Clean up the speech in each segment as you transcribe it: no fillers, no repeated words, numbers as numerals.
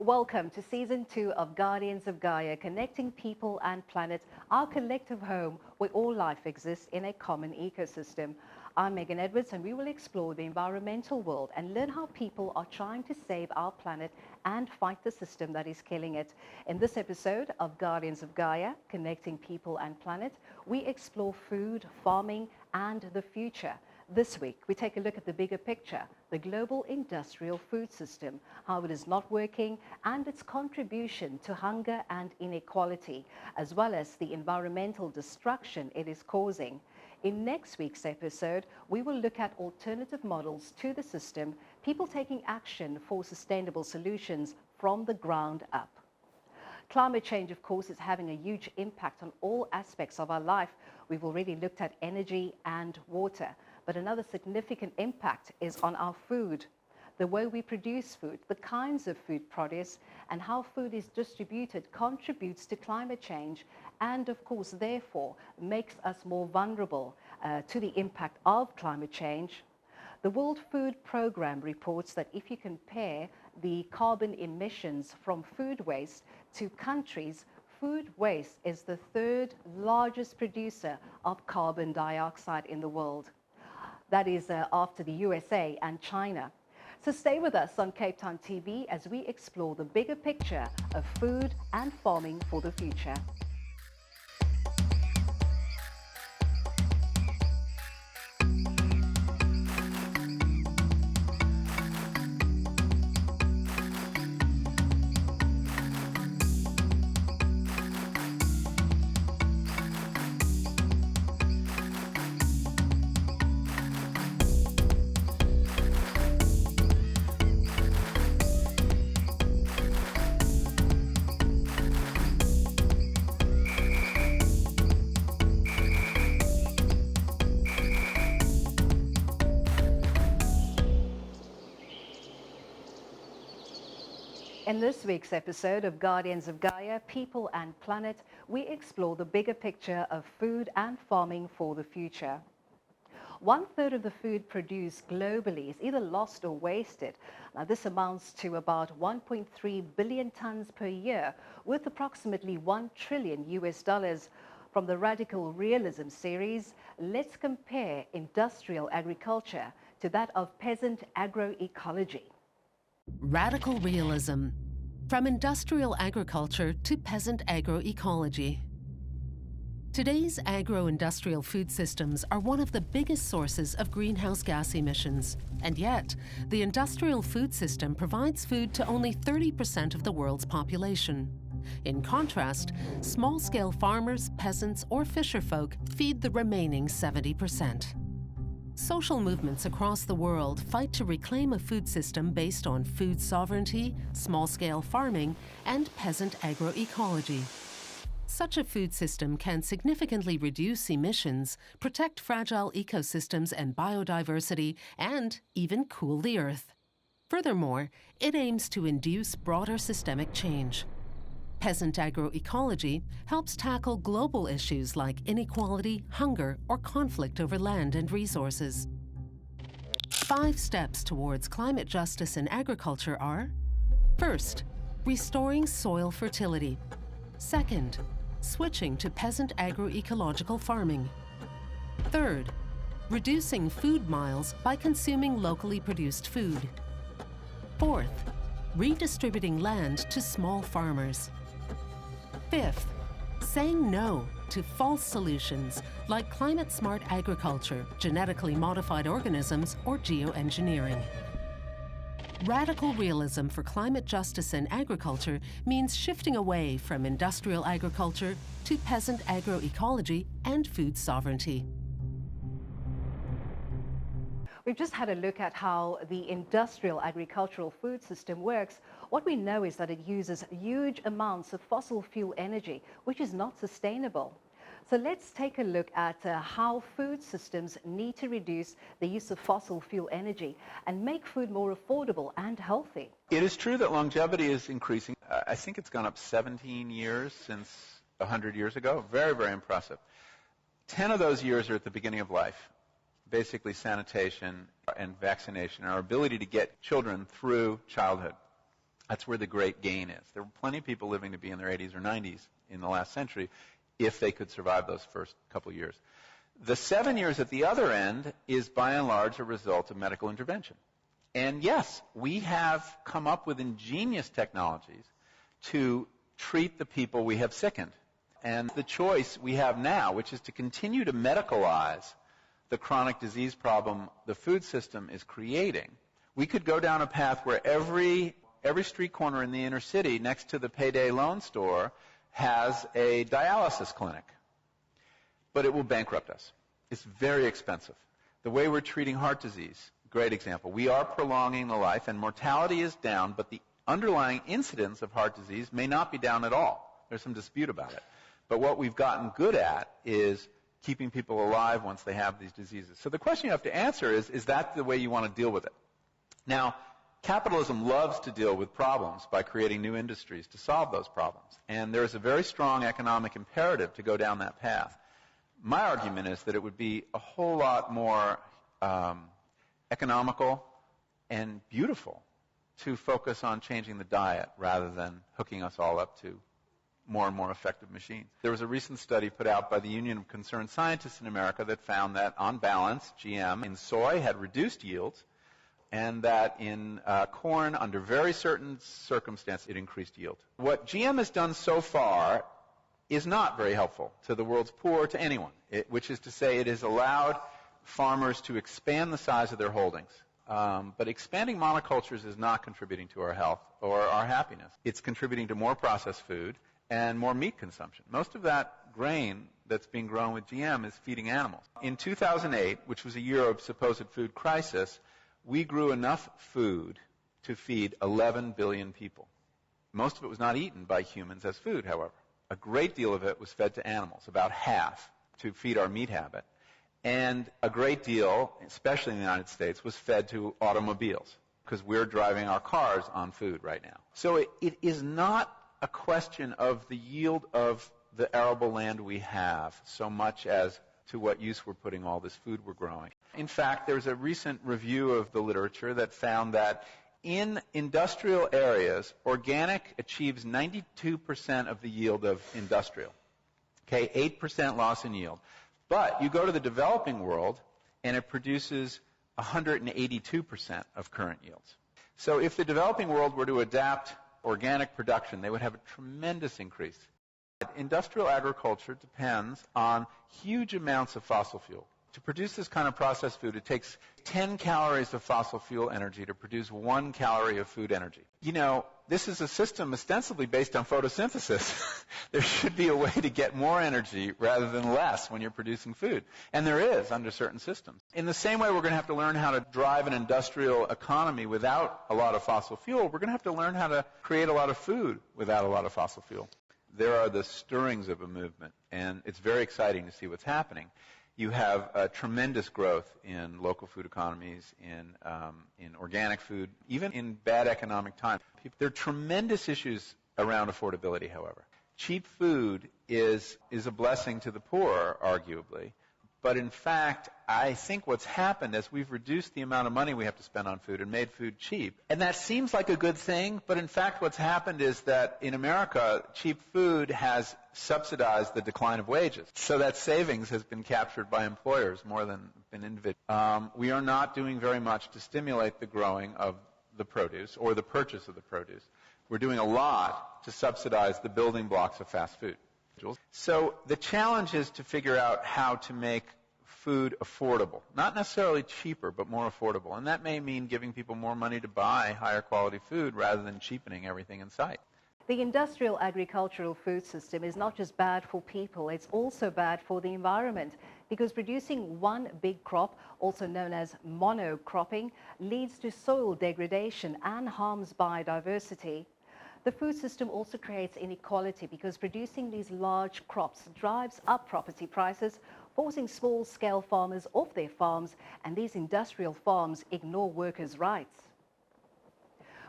Welcome to Season 2 of Guardians of Gaia, connecting people and planet, our collective home where all life exists in a common ecosystem. I'm Megan Edwards, and we will explore the environmental world and learn how people are trying to save our planet and fight the system that is killing it. In this episode of Guardians of Gaia, connecting people and planet, we explore food, farming, and the future. This week, we take a look at the bigger picture, the global industrial food system, how it is not working, and its contribution to hunger and inequality, as well as the environmental destruction it is causing. In next week's episode, we will look at alternative models to the system, people taking action for sustainable solutions from the ground up. Climate change, of course, is having a huge impact on all aspects of our life. We've already looked at energy and water, but another significant impact is on our food. The way we produce food, the kinds of food produced, and how food is distributed contributes to climate change and, of course, therefore, makes us more vulnerable to the impact of climate change. The World Food Programme reports that if you compare the carbon emissions from food waste to countries, food waste is the third largest producer of carbon dioxide in the world. That is after the USA and China. So stay with us on Cape Town TV as we explore the bigger picture of food and farming for the future. In this week's episode of Guardians of Gaia, People and Planet, we explore the bigger picture of food and farming for the future. 1/3 of the food produced globally is either lost or wasted. Now, this amounts to about 1.3 billion tons per year, worth approximately $1 trillion. From the Radical Realism series, let's compare industrial agriculture to that of peasant agroecology. Radical realism, from industrial agriculture to peasant agroecology. Today's agro-industrial food systems are one of the biggest sources of greenhouse gas emissions, and yet the industrial food system provides food to only 30% of the world's population. In contrast, small-scale farmers, peasants, or fisherfolk feed the remaining 70%. Social movements across the world fight to reclaim a food system based on food sovereignty, small-scale farming, and peasant agroecology. Such a food system can significantly reduce emissions, protect fragile ecosystems and biodiversity, and even cool the earth. Furthermore, it aims to induce broader systemic change. Peasant agroecology helps tackle global issues like inequality, hunger, or conflict over land and resources. 5 steps towards climate justice in agriculture are: first, restoring soil fertility; second, switching to peasant agroecological farming; third, reducing food miles by consuming locally produced food; fourth, redistributing land to small farmers; fifth, saying no to false solutions like climate-smart agriculture, genetically modified organisms, or geoengineering. Radical realism for climate justice in agriculture means shifting away from industrial agriculture to peasant agroecology and food sovereignty. We've just had a look at how the industrial agricultural food system works. What we know is that it uses huge amounts of fossil fuel energy, which is not sustainable. So let's take a look at how food systems need to reduce the use of fossil fuel energy and make food more affordable and healthy. It is true that longevity is increasing. I think it's gone up 17 years since 100 years ago. Very, very impressive. 10 of those years are at the beginning of life. Basically sanitation and vaccination, our ability to get children through childhood. That's where the great gain is. There were plenty of people living to be in their 80s or 90s in the last century if they could survive those first couple years. The 7 years at the other end is by and large a result of medical intervention. And yes, we have come up with ingenious technologies to treat the people we have sickened. And the choice we have now, which is to continue to medicalize the chronic disease problem the food system is creating, we could go down a path where every street corner in the inner city next to the payday loan store has a dialysis clinic. But it will bankrupt us. It's very expensive. The way we're treating heart disease, great example. We are prolonging the life, and mortality is down, but the underlying incidence of heart disease may not be down at all. There's some dispute about it. But what we've gotten good at is keeping people alive once they have these diseases. So the question you have to answer is that the way you want to deal with it? Now, capitalism loves to deal with problems by creating new industries to solve those problems. And there's a very strong economic imperative to go down that path. My argument is that it would be a whole lot more economical and beautiful to focus on changing the diet rather than hooking us all up to more and more effective machines. There was a recent study put out by the Union of Concerned Scientists in America that found that, on balance, GM in soy had reduced yields, and that in corn, under very certain circumstances, it increased yield. What GM has done so far is not very helpful to the world's poor, to anyone, which is to say it has allowed farmers to expand the size of their holdings. But expanding monocultures is not contributing to our health or our happiness. It's contributing to more processed food and more meat consumption. Most of that grain that's being grown with GM is feeding animals. In 2008, which was a year of supposed food crisis, we grew enough food to feed 11 billion people. Most of it was not eaten by humans as food, however. A great deal of it was fed to animals, about half, to feed our meat habit. And a great deal, especially in the United States, was fed to automobiles, because we're driving our cars on food right now. So it is not a question of the yield of the arable land we have so much as to what use we're putting all this food we're growing. In fact, there's a recent review of the literature that found that in industrial areas, organic achieves 92% of the yield of industrial. Okay, 8% loss in yield. But you go to the developing world, and it produces 182% of current yields. So if the developing world were to adapt organic production, they would have a tremendous increase. Industrial agriculture depends on huge amounts of fossil fuel. To produce this kind of processed food, it takes 10 calories of fossil fuel energy to produce 1 calorie of food energy. You know, this is a system ostensibly based on photosynthesis. There should be a way to get more energy rather than less when you're producing food. And there is under certain systems. In the same way we're going to have to learn how to drive an industrial economy without a lot of fossil fuel, we're going to have to learn how to create a lot of food without a lot of fossil fuel. There are the stirrings of a movement, and it's very exciting to see what's happening. You have tremendous growth in local food economies, in organic food, even in bad economic times. There are tremendous issues around affordability, however. Cheap food is a blessing to the poor, arguably. But in fact, I think what's happened is we've reduced the amount of money we have to spend on food and made food cheap. And that seems like a good thing, but in fact what's happened is that in America, cheap food has subsidized the decline of wages. So that savings has been captured by employers more than individuals. We are not doing very much to stimulate the growing of the produce or the purchase of the produce. We're doing a lot to subsidize the building blocks of fast food. So the challenge is to figure out how to make food affordable. Not necessarily cheaper, but more affordable. And that may mean giving people more money to buy higher quality food rather than cheapening everything in sight. The industrial agricultural food system is not just bad for people, it's also bad for the environment, because producing one big crop, also known as monocropping, leads to soil degradation and harms biodiversity. The food system also creates inequality because producing these large crops drives up property prices, forcing small-scale farmers off their farms, and these industrial farms ignore workers' rights.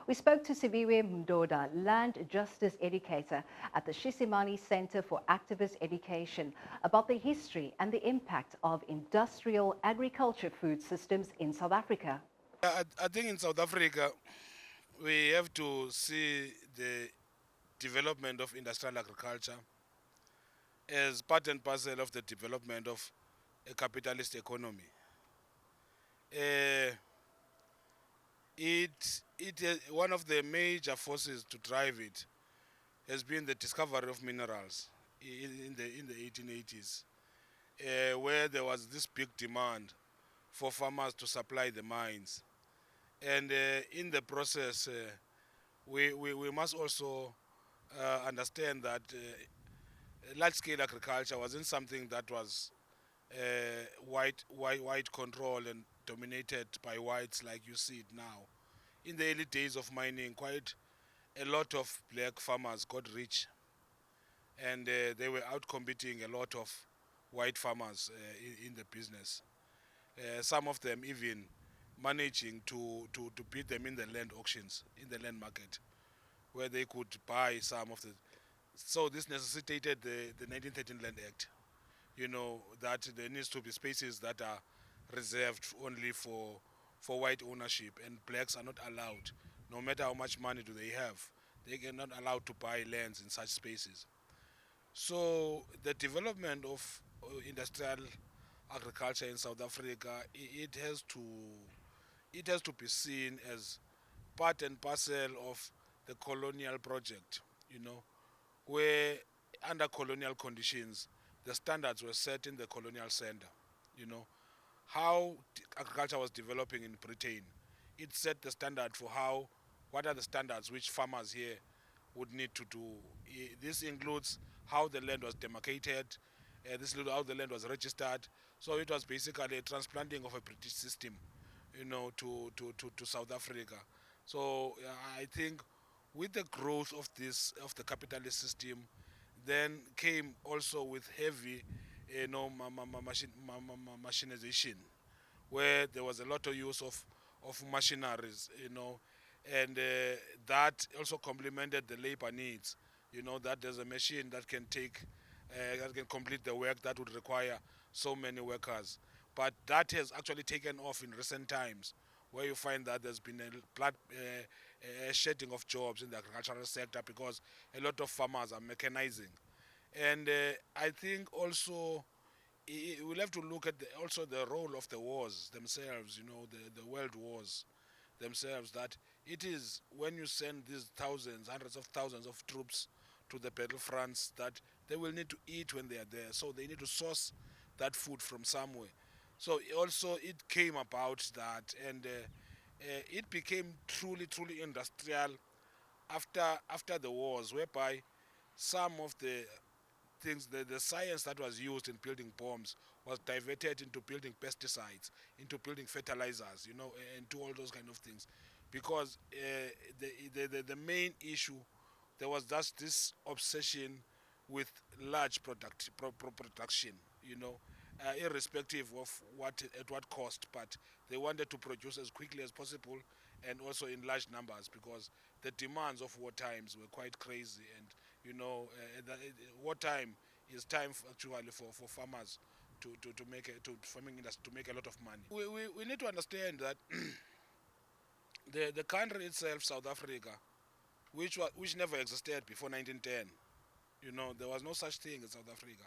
We spoke to Sibiwe Mdoda, land justice educator at the Shisimani Center for Activist Education, about the history and the impact of industrial agriculture food systems in South Africa. I think in South Africa, we have to see the development of industrial agriculture as part and parcel of the development of a capitalist economy. Uh, one of the major forces to drive it has been the discovery of minerals in the 1880s, where there was this big demand for farmers to supply the mines, and in the process, we must also understand that large-scale agriculture wasn't something that was white control and dominated by whites like you see it now. In the early days of mining, quite a lot of black farmers got rich, and they were out competing a lot of white farmers in the business. Some of them even managing to beat them in the land auctions, in the land market, where they could buy some of the. So this necessitated the 1913 Land Act, that there needs to be spaces that are reserved only for white ownership, and blacks are not allowed, no matter how much money do they have, they are not allowed to buy lands in such spaces. So the development of industrial agriculture in South Africa, it has to be seen as part and parcel of the colonial project, where under colonial conditions, the standards were set in the colonial center. You know how agriculture was developing in Britain. It set the standard for what are the standards which farmers here would need to do. This includes how the land was demarcated, this includes how the land was registered. So it was basically a transplanting of a British system, to South Africa. So I think with the growth of the capitalist system, then came also with heavy, machinization, where there was a lot of use of machineries, and that also complemented the labor needs. That there's a machine that can that can complete the work that would require so many workers. But that has actually taken off in recent times, where you find that there's been a shedding of jobs in the agricultural sector because a lot of farmers are mechanizing. And I think also we'll have to look at also the role of the wars themselves, the world wars themselves, that it is when you send these thousands, hundreds of thousands of troops to the battlefronts, that they will need to eat when they are there. So they need to source that food from somewhere. So also it came about that, and it became truly industrial after the wars, whereby some of the things, the science that was used in building bombs was diverted into building pesticides, into building fertilizers, and to all those kind of things, because the main issue, there was just this obsession with large production, irrespective of at what cost, but they wanted to produce as quickly as possible and also in large numbers, because the demands of war times were quite crazy. And wartime is time actually for farmers to make to farming industry to make a lot of money. We need to understand that the country itself, South Africa, which never existed before 1910. There was no such thing as South Africa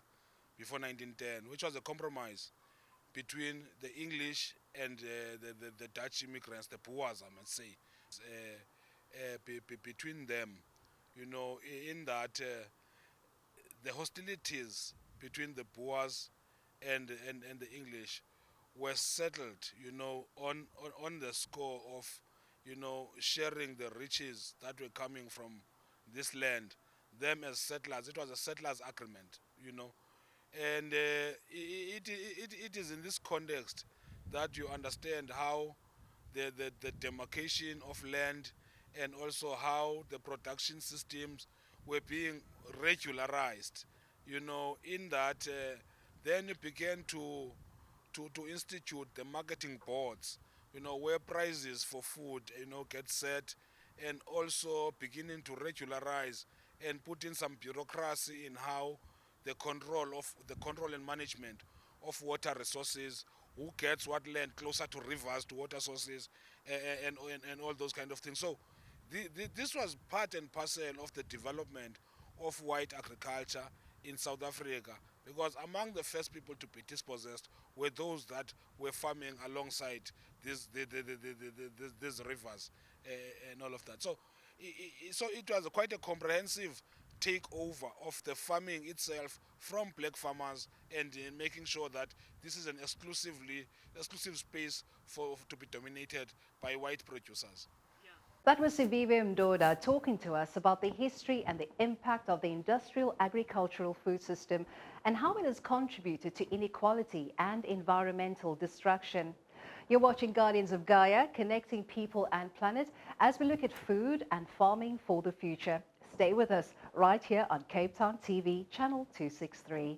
before 1910, which was a compromise between the English and the Dutch immigrants, the Boers, I must say, between them, in that the hostilities between the Boers and the English were settled, on the score of, sharing the riches that were coming from this land. Them as settlers, it was a settlers agreement, and it is in this context that you understand how the demarcation of land, and also how the production systems were being regularized, in that then you began to institute the marketing boards, where prices for food, get set, and also beginning to regularize and put in some bureaucracy in how the control and management of water resources, who gets what land closer to rivers, to water sources, and all those kind of things. So This was part and parcel of the development of white agriculture in South Africa, because among the first people to be dispossessed were those that were farming alongside these rivers and all of that. So, so it was quite a comprehensive takeover of the farming itself from black farmers, and making sure that this is an exclusive space to be dominated by white producers. That was Siviwe Mdoda talking to us about the history and the impact of the industrial agricultural food system and how it has contributed to inequality and environmental destruction. You're watching Guardians of Gaia, connecting people and planet as we look at food and farming for the future. Stay with us right here on Cape Town TV, Channel 263.